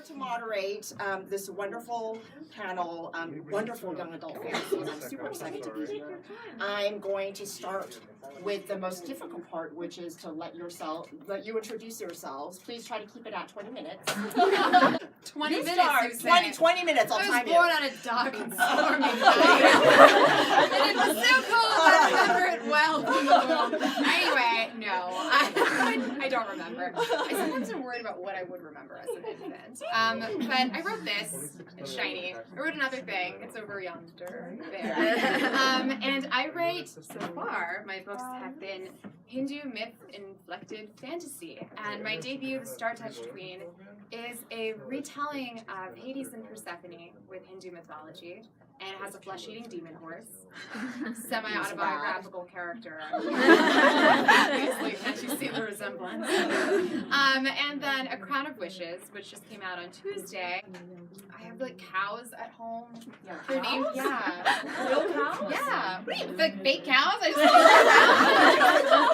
to moderate this wonderful panel, wonderful young adult fantasy, and I'm super excited to be here. I'm going to start with the most difficult part, which is to let you introduce yourselves. Please try to keep it at 20 minutes. 20 you minutes, start. 20 minutes, I'll time you. I was born on a dark and stormy night. And it was so cold, I remember it well from the womb. Anyway, no, I don't remember. I sometimes am worried about what I would remember as an infant. But I wrote this, it's shiny. I wrote another thing, it's over yonder there. And I write, so far, my books have been Hindu myth-inflected fantasy. And my debut, The Star-Touched Queen, is a retelling of Hades and Persephone with Hindu mythology, and it has a flesh-eating demon horse, semi-autobiographical character. Obviously, can't you see the resemblance? And then A Crown of Wishes, which just came out on Tuesday. I have like cows at home. They're named, Real cows? Yeah. What do you like fake cows? I just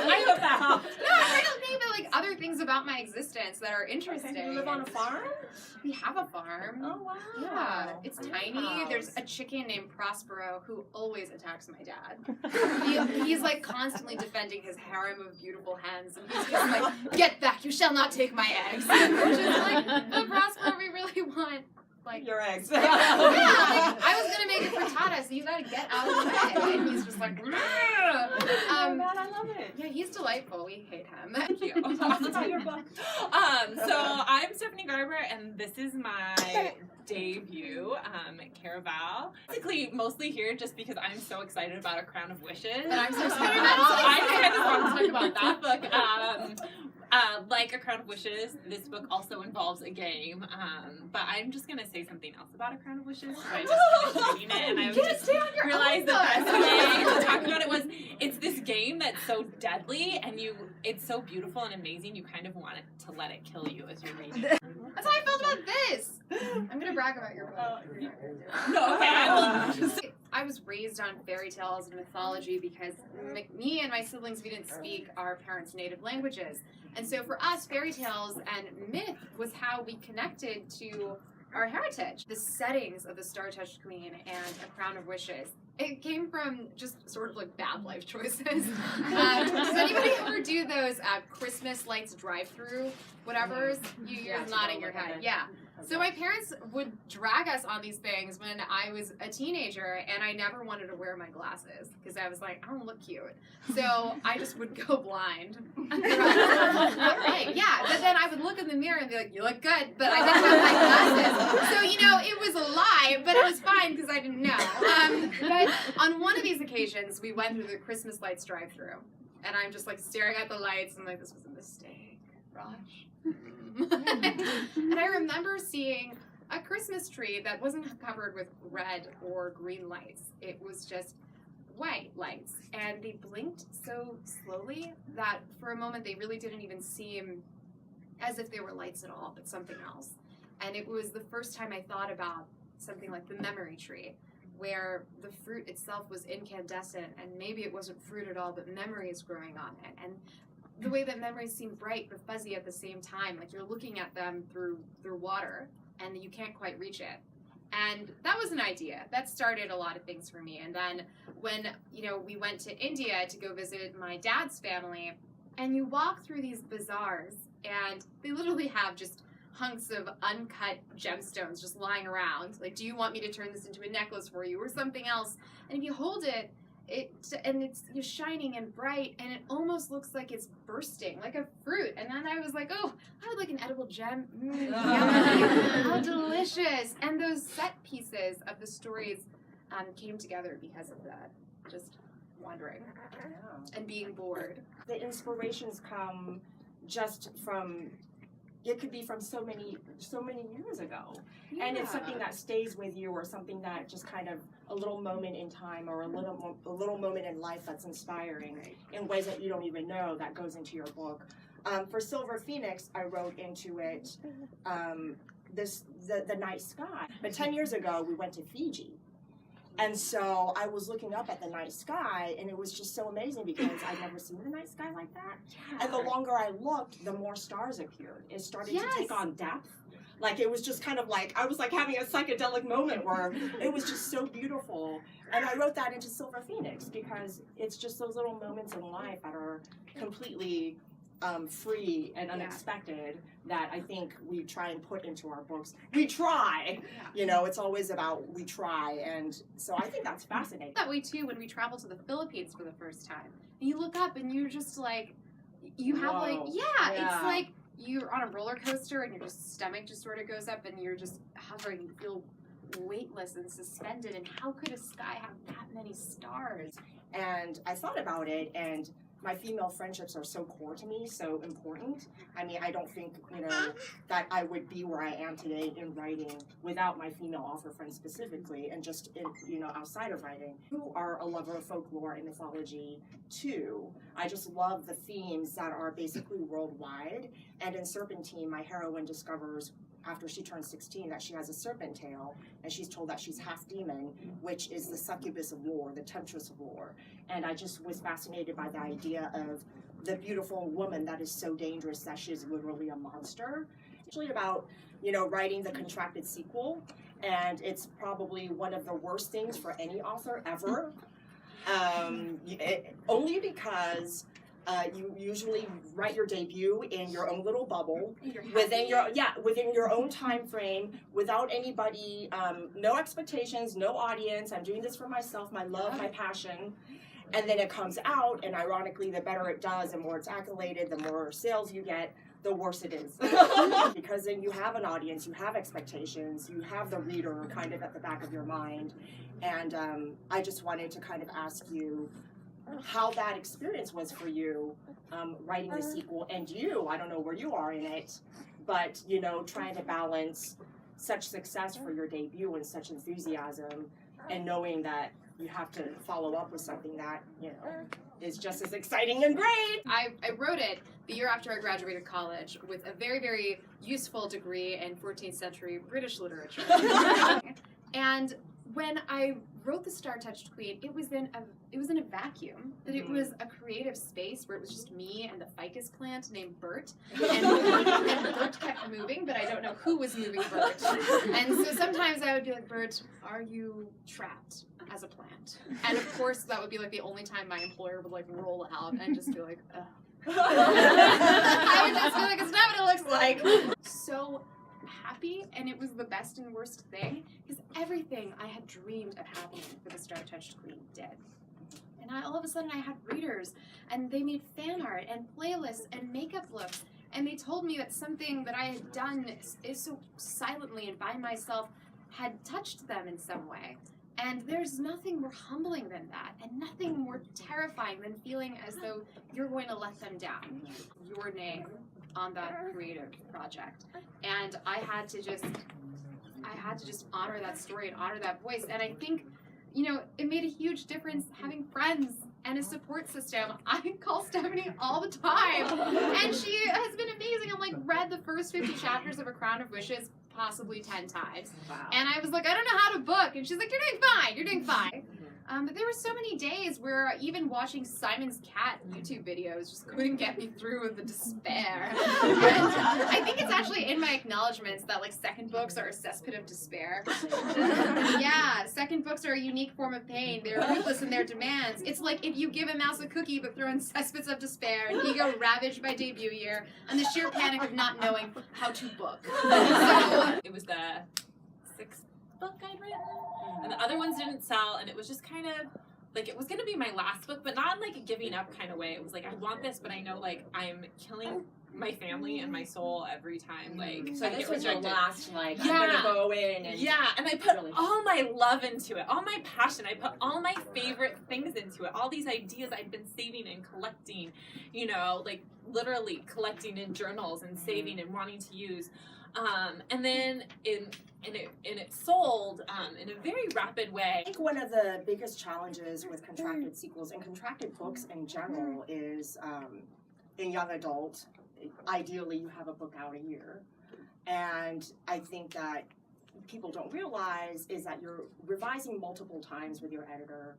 I hope that helps. No, I'm trying to think about like other things about my existence that are interesting. Okay, you live on a farm? We have a farm. Oh wow. Yeah, it's tiny. Cows. There's a chicken named Prospero who always attacks my dad. He's like constantly defending his harem of beautiful hens, and he's just like, "Get back! You shall not take my eggs." Which is like, but Prospero, we really want. Like, your eggs. Yeah, like, I was gonna make it frittata, so you gotta get out of the way. And he's just like, oh man, I love it. yeah, he's delightful. We hate him. Thank you. About your book. So I'm Stephanie Garber, and this is my debut, Caraval. Basically, mostly here just because I'm so excited about A Crown of Wishes. But I'm so excited about So I just kind of want to talk about that book. Like A Crown of Wishes, this book also involves a game, but I'm just going to say something else about A Crown of Wishes. I just finished reading it, and I just realized that the way to talk about it was, it's this game that's so deadly, and it's so beautiful and amazing, you kind of want it to let it kill you as you're reading it. That's how I felt about this. I'm gonna brag about your book. No, okay, I will. I was raised on fairy tales and mythology because me and my siblings, we didn't speak our parents' native languages. And so for us, fairy tales and myth was how we connected to our heritage. The settings of The Star-Touched Queen and A Crown ofWishes, it came from just sort of like bad life choices. Does anybody ever do those Christmas lights drive-through whatevers? You're nodding your head. Yeah. So my parents would drag us on these things when I was a teenager, and I never wanted to wear my glasses because I was like, I don't look cute. So I just would go blind. Yeah, but then I would look in the mirror and be like, you look good, but I didn't have my glasses. So, you know, it was a lie, but it was fine because I didn't know. But on one of these occasions, we went through the Christmas lights drive-through, and I'm just like staring at the lights and like, this was a mistake, Rosh. And I remember seeing a Christmas tree that wasn't covered with red or green lights. It was just white lights. And they blinked so slowly that for a moment they really didn't even seem as if they were lights at all, but something else. And it was the first time I thought about something like the memory tree, where the fruit itself was incandescent, and maybe it wasn't fruit at all, but memories growing on it. And the way that memories seem bright but fuzzy at the same time, like you're looking at them through water and you can't quite reach it. And that was an idea. That started a lot of things for me. And then when, we went to India to go visit my dad's family, and you walk through these bazaars and they literally have just hunks of uncut gemstones just lying around. Like, do you want me to turn this into a necklace for you or something else? And if you hold it, it's shining and bright, and it almost looks like it's bursting, like a fruit. And then I was like, oh, I would like an edible gem. Yummy. How delicious. And those set pieces of the stories came together because of that. Just wandering and being bored. The inspirations come just from, it could be from so many years ago. Yeah. And it's something that stays with you, or something that just kind of a little moment in time, or a little moment in life that's inspiring in ways that you don't even know, that goes into your book. For Silver Phoenix, I wrote into it the night sky. But 10 years ago, we went to Fiji. And so I was looking up at the night sky, and it was just so amazing because I'd never seen the night sky like that. Yeah. And the longer I looked, the more stars appeared. It started to take on depth. Like it was just kind of like, I was like having a psychedelic moment where it was just so beautiful. And I wrote that into Silver Phoenix because it's just those little moments in life that are completely free and unexpected that I think we try and put into our books. We try, you know, it's always about we try. And so I think that's fascinating. That way too when we travel to the Philippines for the first time. And you look up and you're just like, you have like, it's like you're on a roller coaster and your stomach just sort of goes up and you're just hovering, you feel weightless and suspended, and how could a sky have that many stars? And I thought about it, and my female friendships are so core to me, so important. I mean, I don't think, you know, that I would be where I am today in writing without my female author friends specifically, and just, in, you know, outside of writing, who are a lover of folklore and mythology too. I just love the themes that are basically worldwide. And in Serpentine, my heroine discovers after she turns 16 that she has a serpent tail, and she's told that she's half demon, which is the succubus of war, the temptress of war. And I just was fascinated by the idea of the beautiful woman that is so dangerous that she is literally a monster. It's actually about, you know, writing the contracted sequel, and it's probably one of the worst things for any author ever. Only because you usually write your debut in your own little bubble, within your own time frame, without anybody, no expectations, no audience. I'm doing this for myself, my love, my passion. And then it comes out, and ironically, the better it does, the more it's accoladed, the more sales you get, the worse it is. Because then you have an audience, you have expectations, you have the reader kind of at the back of your mind. And I just wanted to kind of ask you how that experience was for you, writing the sequel, and you, I don't know where you are in it, but, you know, trying to balance such success for your debut and such enthusiasm, and knowing that you have to follow up with something that, you know, is just as exciting and great. I wrote it the year after I graduated college with a very, very useful degree in 14th century British literature. And when I wrote The Star-Touched Queen, it was in a vacuum. That it was a creative space where it was just me and the ficus plant named Bert. And Bert kept moving, but I don't know who was moving Bert. And so sometimes I would be like, Bert, are you trapped as a plant? And of course that would be like the only time my employer would like roll out and just be like, ugh. I would just be like, it's not what it looks like. So happy, and it was the best and worst thing, because everything I had dreamed of happening for The Star-Touched Queen did. And all of a sudden I had readers, and they made fan art and playlists and makeup looks, and they told me that something that I had done is so silently and by myself had touched them in some way. And there's nothing more humbling than that, and nothing more terrifying than feeling as though you're going to let them down. Your name on that creative project. And I had to just honor that story and honor that voice. And I think, you know, it made a huge difference having friends and a support system. I call Stephanie all the time, and she has been amazing. I'm like, read the first 50 chapters of A Crown of Wishes possibly 10 times. Wow. And I was like, I don't know how to book. And she's like, you're doing fine, you're doing fine. But there were so many days where even watching Simon's Cat YouTube videos just couldn't get me through with the despair. And I think it's actually in my acknowledgments that like second books are a cesspit of despair. Yeah, second books are a unique form of pain. They're ruthless in their demands. It's like if you give a mouse a cookie but throw in cesspits of despair, and ego ravaged by debut year, and the sheer panic of not knowing how to book. So, it was the 6th book I'd written, and the other ones didn't sell, and it was just kind of like, it was gonna be my last book, but not in like a giving up kind of way. It was like, I want this, but I know like I'm killing my family and my soul every time. Like, so this was your last, like, yeah. I'm gonna go in and and I put all my love into it, all my passion. I put all my favorite things into it, all these ideas I'd been saving and collecting, you know, like literally collecting in journals and saving and wanting to use. And then it sold in a very rapid way. I think one of the biggest challenges with contracted sequels and contracted books in general is in young adult, ideally you have a book out a year. And I think that people don't realize is that you're revising multiple times with your editor.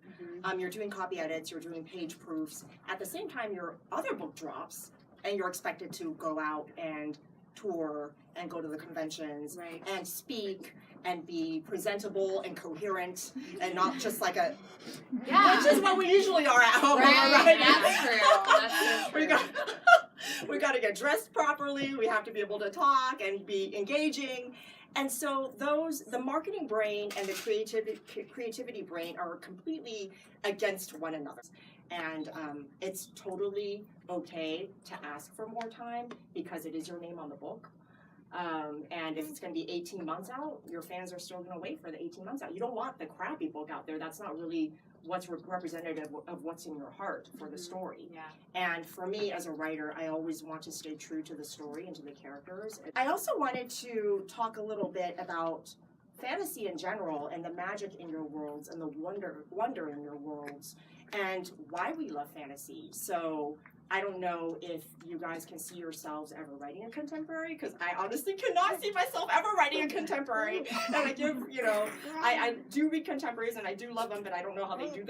You're doing copy edits, you're doing page proofs. At the same time, your other book drops and you're expected to go out and tour and go to the conventions Right. and speak and be presentable and coherent and not just like a, Yeah. which is what we usually are at home. Right. That's true. That's so true. We got to get dressed properly. We have to be able to talk and be engaging. And so the marketing brain and the creativity brain are completely against one another. And it's totally okay to ask for more time because it is your name on the book. And if it's going to be 18 months out, your fans are still going to wait for the 18 months out. You don't want the crappy book out there. That's not really what's representative of what's in your heart for the story. Yeah. And for me as a writer, I always want to stay true to the story and to the characters. I also wanted to talk a little bit about fantasy in general and the magic in your worlds and the wonder in your worlds and why we love fantasy. So I don't know if you guys can see yourselves ever writing a contemporary, because I honestly cannot see myself ever writing a contemporary. And I give, I do read contemporaries and I do love them, but I don't know how they do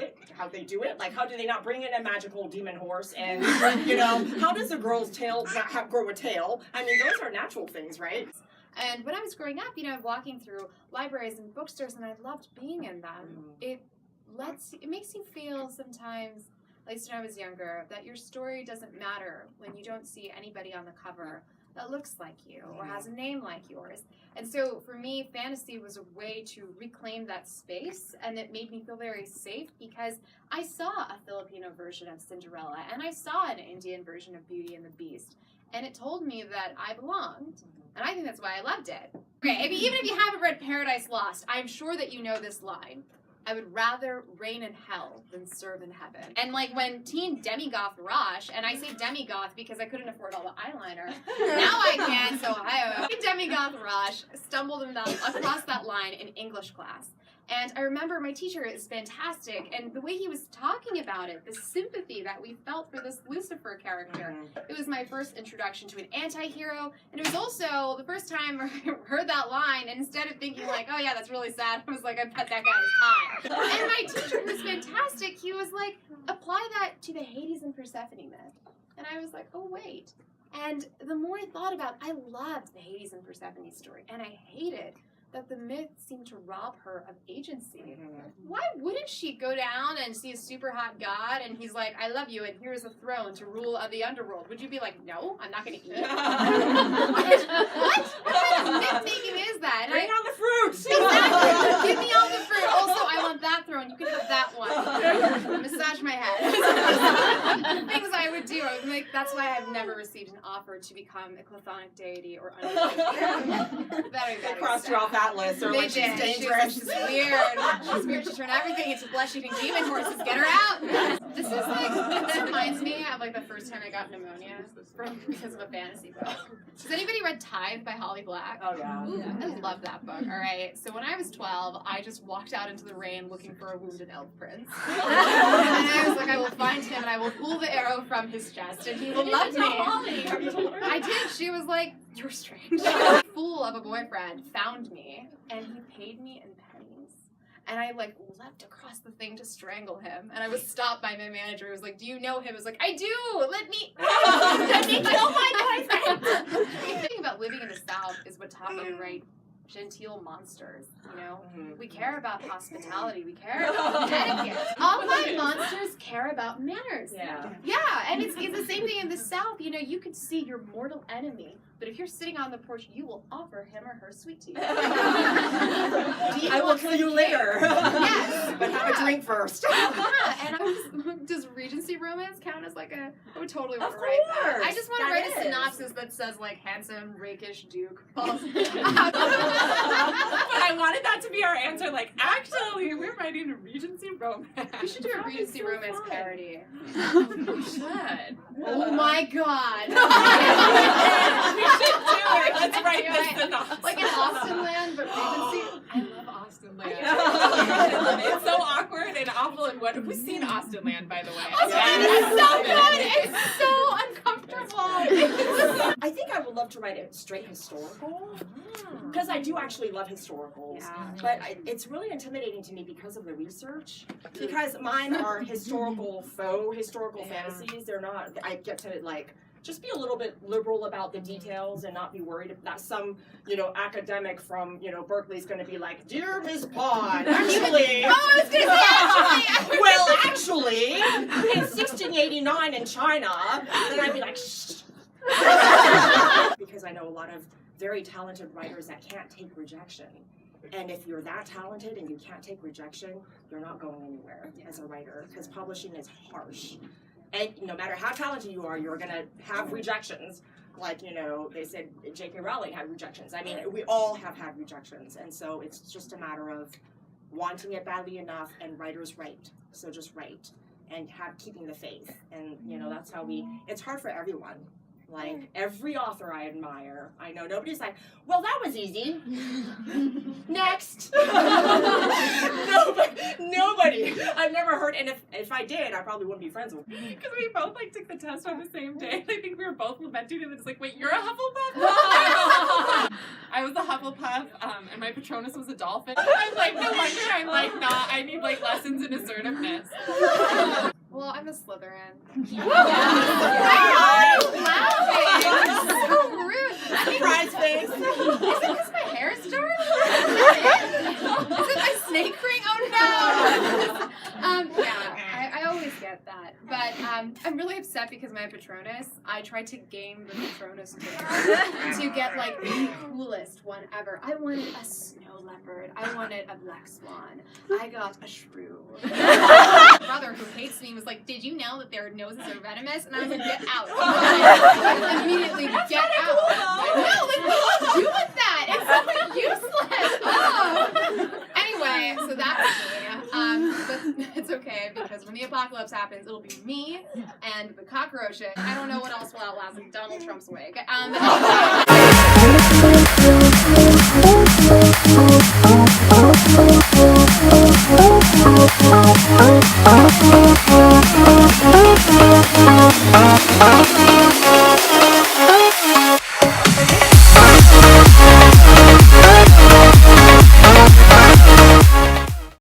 it. Like, how do they not bring in a magical demon horse? And, how does a girl's tail not grow a tail? I mean, those are natural things, right? And when I was growing up, walking through libraries and bookstores, and I loved being in them. It makes you feel sometimes, at least when I was younger, that your story doesn't matter when you don't see anybody on the cover that looks like you or has a name like yours. And so for me, fantasy was a way to reclaim that space, and it made me feel very safe because I saw a Filipino version of Cinderella and I saw an Indian version of Beauty and the Beast, and it told me that I belonged, and I think that's why I loved it. Okay, even if you haven't read Paradise Lost, I'm sure that you know this line. I would rather reign in hell than serve in heaven. And like when teen demigoth Rosh, and I say demigoth because I couldn't afford all the eyeliner. Now I can, so hi. Demigoth Rosh stumbled across that line in English class. And I remember my teacher is fantastic, and the way he was talking about it, the sympathy that we felt for this Lucifer character, it was my first introduction to an anti-hero, and it was also the first time I heard that line, and instead of thinking like, oh yeah, that's really sad, I was like, I bet that guy is hot. And my teacher, who's fantastic, he was like, apply that to the Hades and Persephone myth. And I was like, oh wait. And the more I thought about it, I loved the Hades and Persephone story, and I hated that the myth seemed to rob her of agency. Why wouldn't she go down and see a super hot god and he's like, I love you and here's a throne to rule the underworld? Would you be like, no, I'm not going to eat? What kind of myth making is that? Bring on the fruit! Exactly. Give me all the fruit. Also, I want that throne. You can have that one. Massage my head. Things I would do. I was like, that's why I've never received an offer to become a chthonic deity or undead. Very Crossed you off that list. Or like, she's dangerous. She's weird. She's weird. She turned everything into flesh-eating demon horses. Get her out. This reminds me of like the first time I got pneumonia because of a fantasy book. Has anybody read Tithe by Holly Black? Oh yeah. Ooh, I love that book. All right. So when I was 12, I just walked out into the rain looking for a wounded elf prince. And I was like, I will find him and I will pull the arrow from his chest and he will love me. I did. She was like, you're strange. A fool of a boyfriend found me and he paid me in pennies. And I like leapt across the thing to strangle him. And I was stopped by my manager who was like, do you know him? I was like, I do! Let me kill my boyfriend! The thing about living in the South is what taught me to write genteel monsters, We care about hospitality. We care about etiquette. All my monsters care about manners. Yeah. Yeah, and it's the same thing in the South. You could see your mortal enemy, but if you're sitting on the porch, you will offer him or her sweet tea. I will kill you later. Yes. But have a drink first. Yeah, and does Regency romance count as like a? I would totally want to write that. I just want to write a synopsis that says like handsome, rakish Duke falls. But I wanted that to be our answer. Like, actually, we're writing a Regency romance. We should do a Regency romance parody. We should. Oh my god. We should do it. Let's write this synopsis. Like in Austin Land, but Regency. I love Austin Land. It's so awkward and awful. And what have we seen Austin Land, by the way? Austin Land is so good. It's so uncomfortable. I think I would love to write a straight historical, because I do actually love historicals. Yeah. But it's really intimidating to me because of the research. Because mine are historical, faux historical fantasies. They're not. I get to like just be a little bit liberal about the details and not be worried that some, academic from, Berkeley is going to be like, "Dear Ms. Pon, actually." Oh, I was going to say actually. Well, actually, in 1689 in China, then I'd be like, "Shh." Because I know a lot of very talented writers that can't take rejection. And if you're that talented and you can't take rejection, you're not going anywhere as a writer, because publishing is harsh. And no matter how talented you are, you're going to have rejections. Like, they said J.K. Rowling had rejections. I mean, we all have had rejections. And so it's just a matter of wanting it badly enough, and writers write. So just write and keeping the faith. And, that's how it's hard for everyone. Like, every author I admire, I know nobody's like, "Well, that was easy." Next. Nobody. I've never heard, and if I did, I probably wouldn't be friends with them. Because we both took the test on the same day. I think we were both lamenting, and it's like, "Wait, you're a Hufflepuff?" I was a Hufflepuff, and my Patronus was a dolphin. I'm like, no wonder I'm like not. I need like lessons in assertiveness. Well, I'm a Slytherin. So rude. Surprise face. Is it because my hair is dark? Is it my snake ring? Oh no! I always get that. But I'm really upset because my Patronus, I tried to game the Patronus to get like the coolest one ever. I wanted a snow leopard. I wanted a black swan. I got a shrew. My brother, who hates me, was like, "Did you know that their noses are venomous?" And I was like, "Get out." Like, immediately, get out. No, like, what do you do with that? It's so useless. Oh. Anyway, so that's me. But it's okay, because when the apocalypse happens, it'll be me and the cockroaches. I don't know what else will outlast Donald Trump's wig.